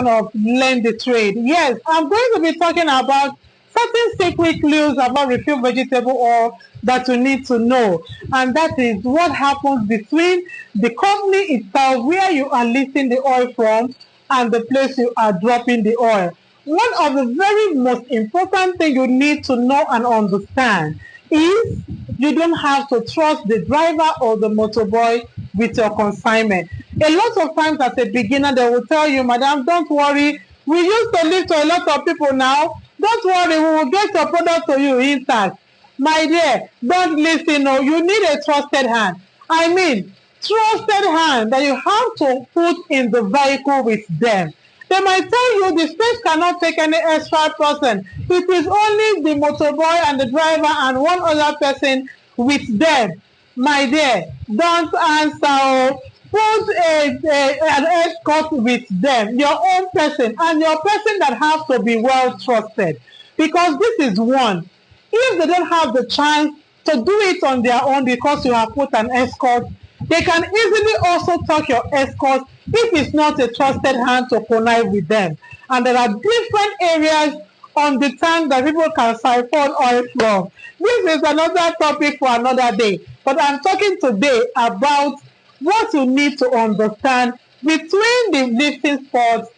edition of Learn the Trade. Yes, I'm going to be talking about certain secret clues about refill vegetable oil that you need to know. And that is what happens between the company itself, where you are lifting the oil from, and the place you are dropping the oil. One of the very most important things you need to know and understand is you don't have to trust the driver or the motorboy with your consignment. A lot of times as a beginner, they will tell you, madam, don't worry, we used to live to a lot of people now. Don't worry, we will get your product to you intact. My dear, don't listen. No, you need a trusted hand. I mean, trusted hand that you have to put in the vehicle with them. They might tell you the space cannot take any extra person. It is only the motorboy and the driver and one other person with them. My dear, don't answer. Put an escort with them, your own person, and your person that has to be well trusted. Because this is one. If they don't have the chance to do it on their own because you have put an escort, they can easily also talk your escort if it's not a trusted hand to connive with them. And there are different areas on the tank that people can siphon oil from. This is another topic for another day. But I'm talking today about what you need to understand between the lifting spots